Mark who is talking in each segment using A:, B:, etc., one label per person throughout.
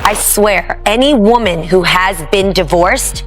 A: I swear, any woman who has been divorced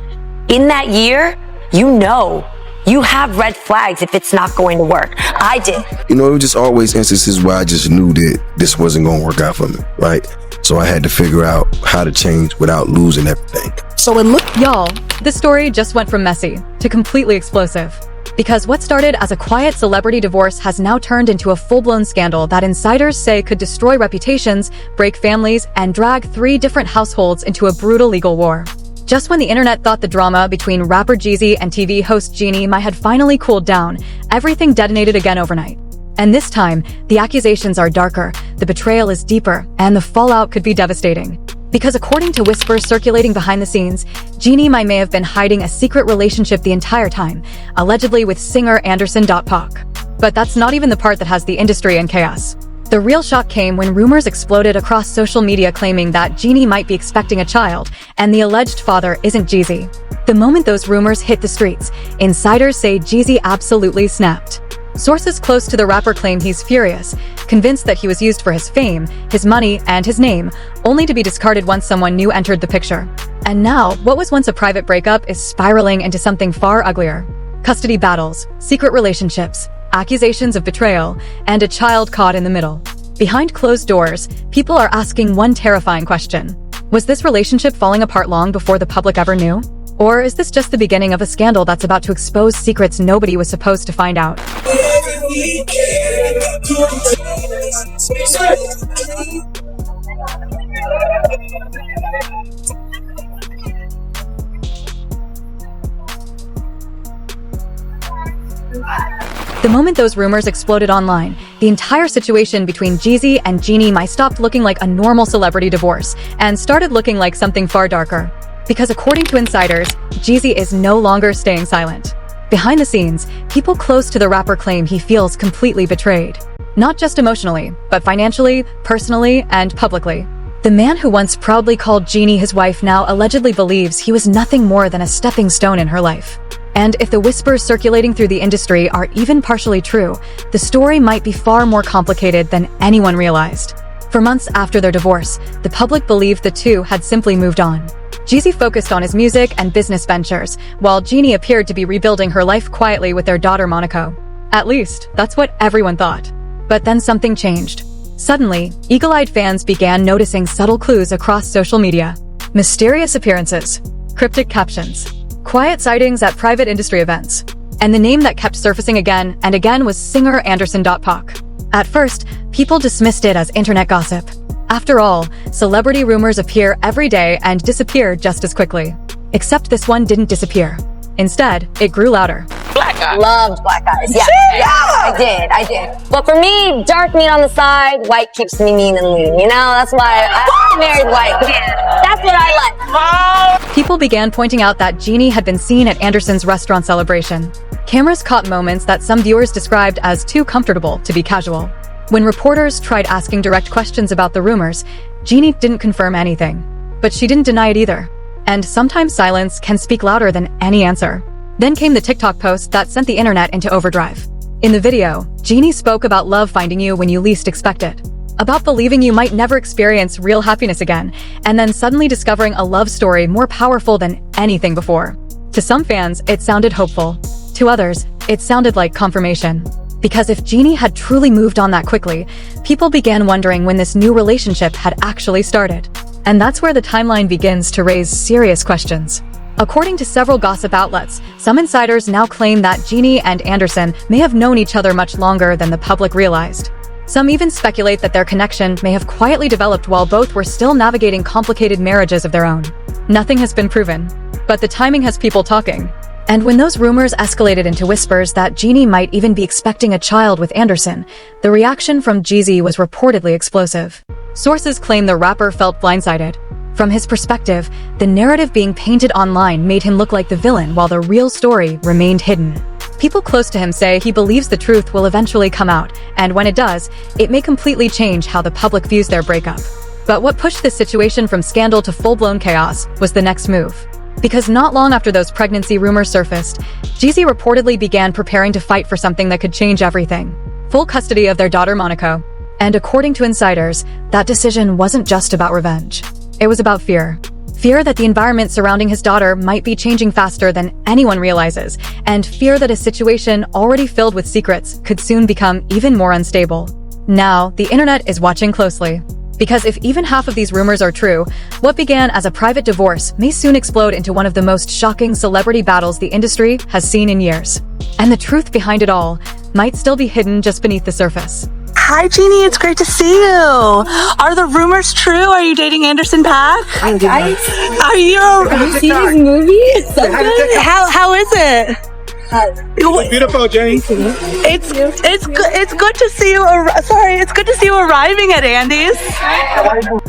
A: in that year, you have red flags if it's not going to work. I did.
B: You know, it was just always instances where I just knew that this wasn't going to work out for me, right? So I had to figure out how to change without losing everything.
C: So y'all, this story just went from messy to completely explosive. Because what started as a quiet celebrity divorce has now turned into a full-blown scandal that insiders say could destroy reputations, break families, and drag 3 different households into a brutal legal war. Just when the internet thought the drama between rapper Jeezy and TV host Jeannie Mai had finally cooled down, everything detonated again overnight. And this time, the accusations are darker, the betrayal is deeper, and the fallout could be devastating. Because according to whispers circulating behind the scenes, Jeannie Mai may have been hiding a secret relationship the entire time, allegedly with singer Anderson .Paak. But that's not even the part that has the industry in chaos. The real shock came when rumors exploded across social media claiming that Jeannie might be expecting a child, and the alleged father isn't Jeezy. The moment those rumors hit the streets, insiders say Jeezy absolutely snapped. Sources close to the rapper claim he's furious, convinced that he was used for his fame, his money, and his name, only to be discarded once someone new entered the picture. And now, what was once a private breakup is spiraling into something far uglier. Custody battles, secret relationships, accusations of betrayal, and a child caught in the middle. Behind closed doors, people are asking one terrifying question. Was this relationship falling apart long before the public ever knew? Or is this just the beginning of a scandal that's about to expose secrets nobody was supposed to find out? The moment those rumors exploded online, the entire situation between Jeezy and Jeannie Mai stopped looking like a normal celebrity divorce and started looking like something far darker. Because according to insiders, Jeezy is no longer staying silent. Behind the scenes, people close to the rapper claim he feels completely betrayed. Not just emotionally, but financially, personally, and publicly. The man who once proudly called Jeannie his wife now allegedly believes he was nothing more than a stepping stone in her life. And if the whispers circulating through the industry are even partially true, the story might be far more complicated than anyone realized. For months after their divorce, the public believed the two had simply moved on. Jeezy focused on his music and business ventures, while Jeannie appeared to be rebuilding her life quietly with their daughter Monaco. At least, that's what everyone thought. But then something changed. Suddenly, eagle-eyed fans began noticing subtle clues across social media. Mysterious appearances, cryptic captions, quiet sightings at private industry events. And the name that kept surfacing again and again was singer Anderson .Paak. At first, people dismissed it as internet gossip. After all, celebrity rumors appear every day and disappear just as quickly. Except this one didn't disappear. Instead, it grew louder.
A: Black eyes. Loved black eyes. Yeah, I did. But for me, dark meat on the side, white keeps me mean and lean. You know, that's why I married white. Yeah, that's what I like.
C: People began pointing out that Jeannie had been seen at Anderson's restaurant celebration. Cameras caught moments that some viewers described as too comfortable to be casual. When reporters tried asking direct questions about the rumors, Jeannie didn't confirm anything. But she didn't deny it either. And sometimes silence can speak louder than any answer. Then came the TikTok post that sent the internet into overdrive. In the video, Jeannie spoke about love finding you when you least expect it. About believing you might never experience real happiness again, and then suddenly discovering a love story more powerful than anything before. To some fans, it sounded hopeful. To others, it sounded like confirmation. Because if Jeannie had truly moved on that quickly, people began wondering when this new relationship had actually started. And that's where the timeline begins to raise serious questions. According to several gossip outlets, some insiders now claim that Jeannie and Anderson may have known each other much longer than the public realized. Some even speculate that their connection may have quietly developed while both were still navigating complicated marriages of their own. Nothing has been proven, but the timing has people talking. And when those rumors escalated into whispers that Jeannie might even be expecting a child with Anderson, the reaction from Jeezy was reportedly explosive. Sources claim the rapper felt blindsided. From his perspective, the narrative being painted online made him look like the villain while the real story remained hidden. People close to him say he believes the truth will eventually come out, and when it does, it may completely change how the public views their breakup. But what pushed this situation from scandal to full-blown chaos was the next move. Because not long after those pregnancy rumors surfaced, Jeezy reportedly began preparing to fight for something that could change everything: full custody of their daughter Monaco. And according to insiders, that decision wasn't just about revenge. It was about fear. Fear that the environment surrounding his daughter might be changing faster than anyone realizes, and fear that a situation already filled with secrets could soon become even more unstable. Now, the internet is watching closely. Because if even half of these rumors are true, what began as a private divorce may soon explode into one of the most shocking celebrity battles the industry has seen in years. And the truth behind it all might still be hidden just beneath the surface.
D: Hi, Jeannie. It's great to see you. Are the rumors true? Are you dating Anderson .Paak? Are you?
A: Have you seen his movie? It's so good.
D: How is it?
E: Beautiful, Jenny.
D: It's good to see you. It's good to see you arriving at Andy's.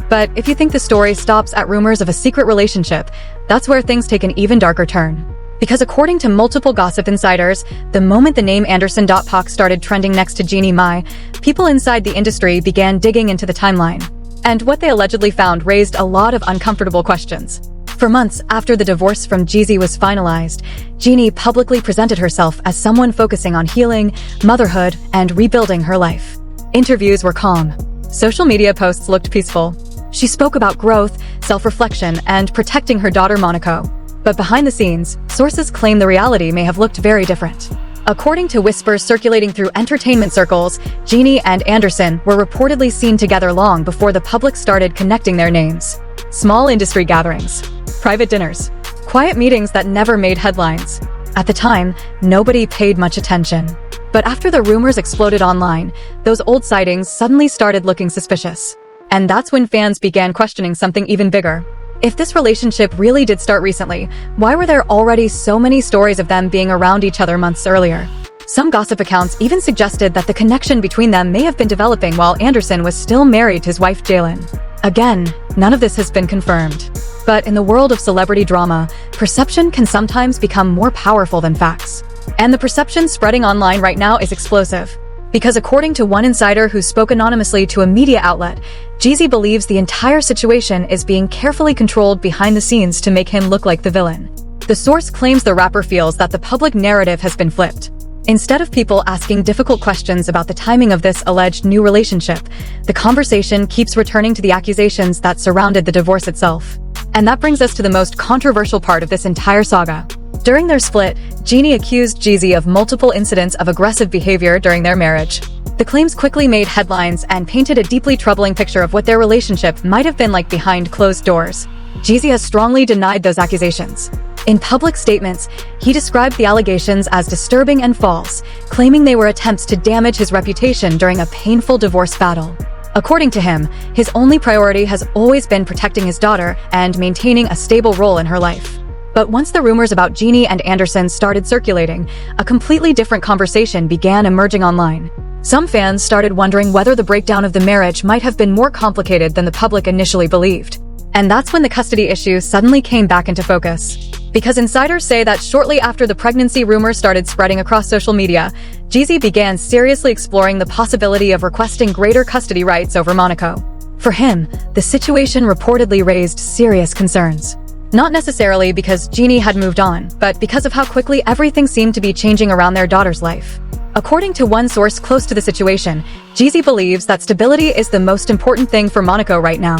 C: But if you think the story stops at rumors of a secret relationship, that's where things take an even darker turn. Because according to multiple gossip insiders, the moment the name Anderson.Paak started trending next to Jeannie Mai, people inside the industry began digging into the timeline. And what they allegedly found raised a lot of uncomfortable questions. For months after the divorce from Jeezy was finalized, Jeannie publicly presented herself as someone focusing on healing, motherhood, and rebuilding her life. Interviews were calm. Social media posts looked peaceful. She spoke about growth, self-reflection, and protecting her daughter Monaco. But behind the scenes, sources claim the reality may have looked very different. According to whispers circulating through entertainment circles, Jeannie and Anderson were reportedly seen together long before the public started connecting their names. Small industry gatherings, private dinners, quiet meetings that never made headlines. At the time, nobody paid much attention. But after the rumors exploded online, those old sightings suddenly started looking suspicious. And that's when fans began questioning something even bigger. If this relationship really did start recently, why were there already so many stories of them being around each other months earlier? Some gossip accounts even suggested that the connection between them may have been developing while Anderson was still married to his wife Jalen. Again, none of this has been confirmed. But in the world of celebrity drama, perception can sometimes become more powerful than facts. And the perception spreading online right now is explosive. Because according to one insider who spoke anonymously to a media outlet, Jeezy believes the entire situation is being carefully controlled behind the scenes to make him look like the villain. The source claims the rapper feels that the public narrative has been flipped. Instead of people asking difficult questions about the timing of this alleged new relationship, the conversation keeps returning to the accusations that surrounded the divorce itself. And that brings us to the most controversial part of this entire saga. During their split, Jeannie accused Jeezy of multiple incidents of aggressive behavior during their marriage. The claims quickly made headlines and painted a deeply troubling picture of what their relationship might have been like behind closed doors. Jeezy has strongly denied those accusations. In public statements, he described the allegations as disturbing and false, claiming they were attempts to damage his reputation during a painful divorce battle. According to him, his only priority has always been protecting his daughter and maintaining a stable role in her life. But once the rumors about Jeannie and Anderson started circulating, a completely different conversation began emerging online. Some fans started wondering whether the breakdown of the marriage might have been more complicated than the public initially believed. And that's when the custody issue suddenly came back into focus. Because insiders say that shortly after the pregnancy rumors started spreading across social media, Jeezy began seriously exploring the possibility of requesting greater custody rights over Monaco. For him, the situation reportedly raised serious concerns. Not necessarily because Jeannie had moved on, but because of how quickly everything seemed to be changing around their daughter's life. According to one source close to the situation, Jeezy believes that stability is the most important thing for Monaco right now.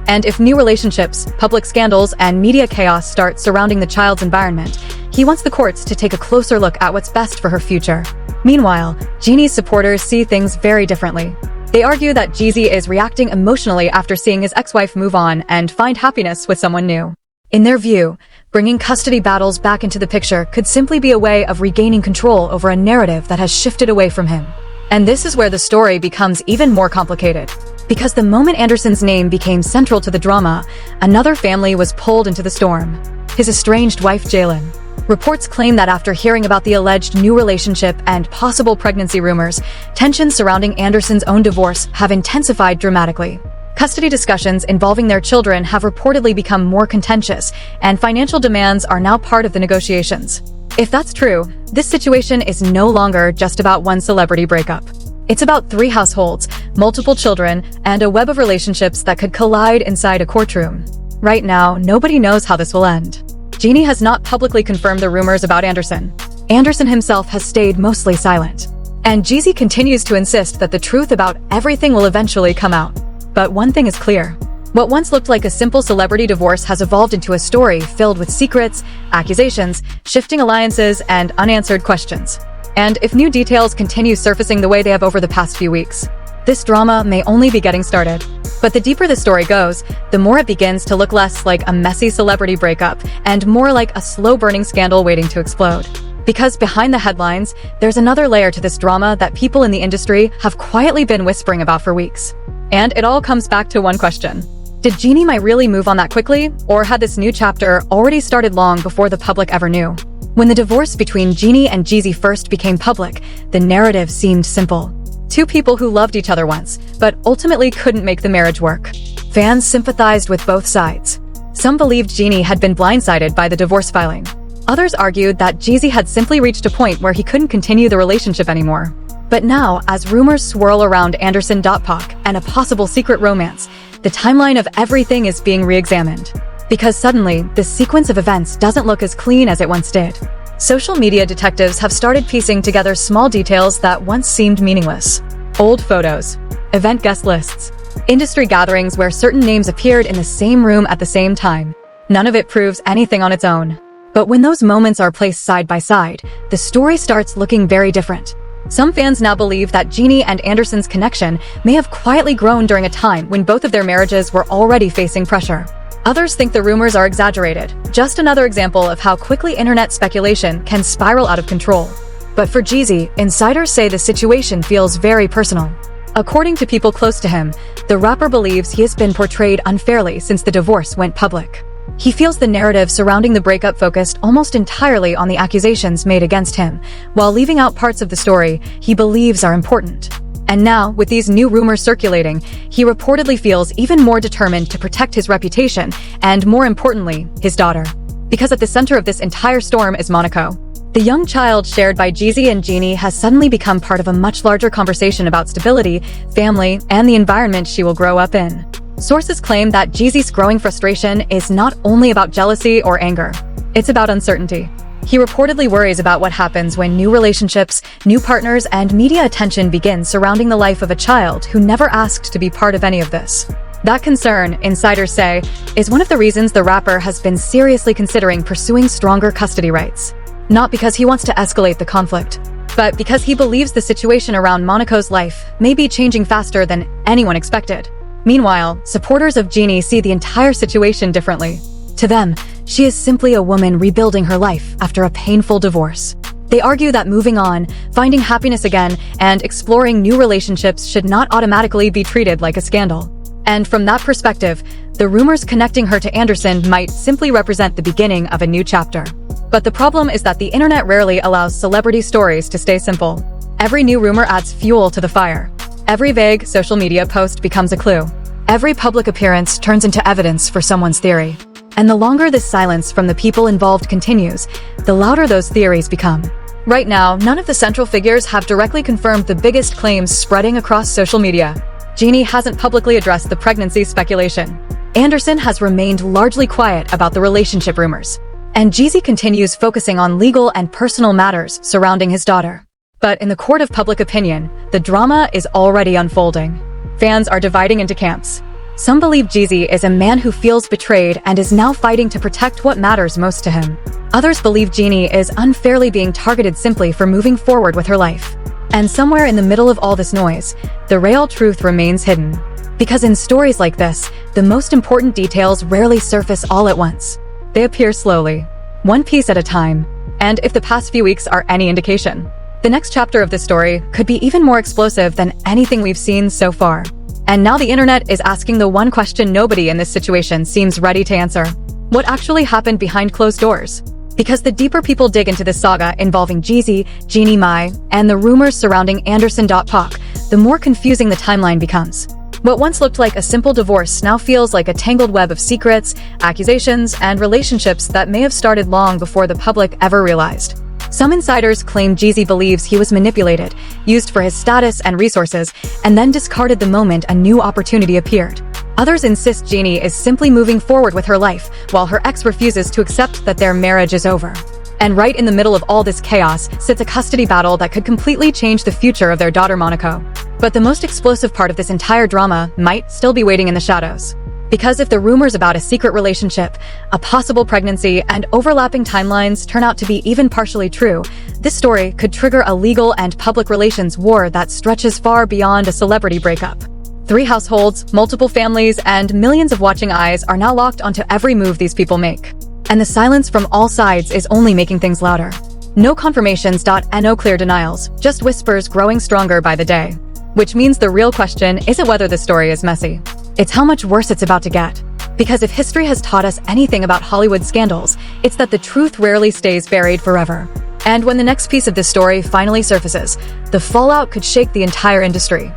C: And if new relationships, public scandals, and media chaos start surrounding the child's environment, he wants the courts to take a closer look at what's best for her future. Meanwhile, Jeannie's supporters see things very differently. They argue that Jeezy is reacting emotionally after seeing his ex-wife move on and find happiness with someone new. In their view, bringing custody battles back into the picture could simply be a way of regaining control over a narrative that has shifted away from him. And this is where the story becomes even more complicated. Because the moment Anderson's name became central to the drama, another family was pulled into the storm. His estranged wife Jalen. Reports claim that after hearing about the alleged new relationship and possible pregnancy rumors, tensions surrounding Anderson's own divorce have intensified dramatically. Custody discussions involving their children have reportedly become more contentious, and financial demands are now part of the negotiations. If that's true, this situation is no longer just about one celebrity breakup. It's about 3 households, multiple children, and a web of relationships that could collide inside a courtroom. Right now, nobody knows how this will end. Jeannie has not publicly confirmed the rumors about Anderson. Anderson himself has stayed mostly silent. And Jeezy continues to insist that the truth about everything will eventually come out. But one thing is clear. What once looked like a simple celebrity divorce has evolved into a story filled with secrets, accusations, shifting alliances, and unanswered questions. And if new details continue surfacing the way they have over the past few weeks, this drama may only be getting started. But the deeper the story goes, the more it begins to look less like a messy celebrity breakup and more like a slow-burning scandal waiting to explode. Because behind the headlines, there's another layer to this drama that people in the industry have quietly been whispering about for weeks. And it all comes back to one question. Did Jeannie Mai really move on that quickly, or had this new chapter already started long before the public ever knew? When the divorce between Jeannie and Jeezy first became public, the narrative seemed simple. Two people who loved each other once, but ultimately couldn't make the marriage work. Fans sympathized with both sides. Some believed Jeannie had been blindsided by the divorce filing. Others argued that Jeezy had simply reached a point where he couldn't continue the relationship anymore. But now, as rumors swirl around Anderson.Paak and a possible secret romance, the timeline of everything is being re-examined. Because suddenly, the sequence of events doesn't look as clean as it once did. Social media detectives have started piecing together small details that once seemed meaningless. Old photos, event guest lists, industry gatherings where certain names appeared in the same room at the same time. None of it proves anything on its own. But when those moments are placed side by side, the story starts looking very different. Some fans now believe that Jeannie and Anderson's connection may have quietly grown during a time when both of their marriages were already facing pressure. Others think the rumors are exaggerated, just another example of how quickly internet speculation can spiral out of control. But for Jeezy, insiders say the situation feels very personal. According to people close to him, the rapper believes he has been portrayed unfairly since the divorce went public. He feels the narrative surrounding the breakup focused almost entirely on the accusations made against him, while leaving out parts of the story he believes are important. And now, with these new rumors circulating, he reportedly feels even more determined to protect his reputation and, more importantly, his daughter. Because at the center of this entire storm is Monaco. The young child shared by Jeezy and Jeannie has suddenly become part of a much larger conversation about stability, family, and the environment she will grow up in. Sources claim that Jeezy's growing frustration is not only about jealousy or anger. It's about uncertainty. He reportedly worries about what happens when new relationships, new partners, and media attention begin surrounding the life of a child who never asked to be part of any of this. That concern, insiders say, is one of the reasons the rapper has been seriously considering pursuing stronger custody rights. Not because he wants to escalate the conflict, but because he believes the situation around Monaco's life may be changing faster than anyone expected. Meanwhile, supporters of Jeannie see the entire situation differently. To them, she is simply a woman rebuilding her life after a painful divorce. They argue that moving on, finding happiness again, and exploring new relationships should not automatically be treated like a scandal. And from that perspective, the rumors connecting her to Anderson might simply represent the beginning of a new chapter. But the problem is that the internet rarely allows celebrity stories to stay simple. Every new rumor adds fuel to the fire. Every vague social media post becomes a clue. Every public appearance turns into evidence for someone's theory. And the longer this silence from the people involved continues, the louder those theories become. Right now, none of the central figures have directly confirmed the biggest claims spreading across social media. Jeannie hasn't publicly addressed the pregnancy speculation. Anderson has remained largely quiet about the relationship rumors. And Jeezy continues focusing on legal and personal matters surrounding his daughter. But in the court of public opinion, the drama is already unfolding. Fans are dividing into camps. Some believe Jeezy is a man who feels betrayed and is now fighting to protect what matters most to him. Others believe Jeannie is unfairly being targeted simply for moving forward with her life. And somewhere in the middle of all this noise, the real truth remains hidden. Because in stories like this, the most important details rarely surface all at once. They appear slowly, one piece at a time. And if the past few weeks are any indication, the next chapter of this story could be even more explosive than anything we've seen so far. And now the internet is asking the one question nobody in this situation seems ready to answer. What actually happened behind closed doors? Because the deeper people dig into this saga involving Jeezy, Jeannie Mai, and the rumors surrounding Anderson.Paak, the more confusing the timeline becomes. What once looked like a simple divorce now feels like a tangled web of secrets, accusations, and relationships that may have started long before the public ever realized. Some insiders claim Jeezy believes he was manipulated, used for his status and resources, and then discarded the moment a new opportunity appeared. Others insist Jeannie is simply moving forward with her life, while her ex refuses to accept that their marriage is over. And right in the middle of all this chaos sits a custody battle that could completely change the future of their daughter Monaco. But the most explosive part of this entire drama might still be waiting in the shadows. Because if the rumors about a secret relationship, a possible pregnancy, and overlapping timelines turn out to be even partially true, this story could trigger a legal and public relations war that stretches far beyond a celebrity breakup. 3 households, multiple families, and millions of watching eyes are now locked onto every move these people make. And the silence from all sides is only making things louder. No confirmations, no clear denials, just whispers growing stronger by the day. Which means the real question isn't whether the story is messy. It's how much worse it's about to get. Because if history has taught us anything about Hollywood scandals, it's that the truth rarely stays buried forever. And when the next piece of this story finally surfaces, the fallout could shake the entire industry.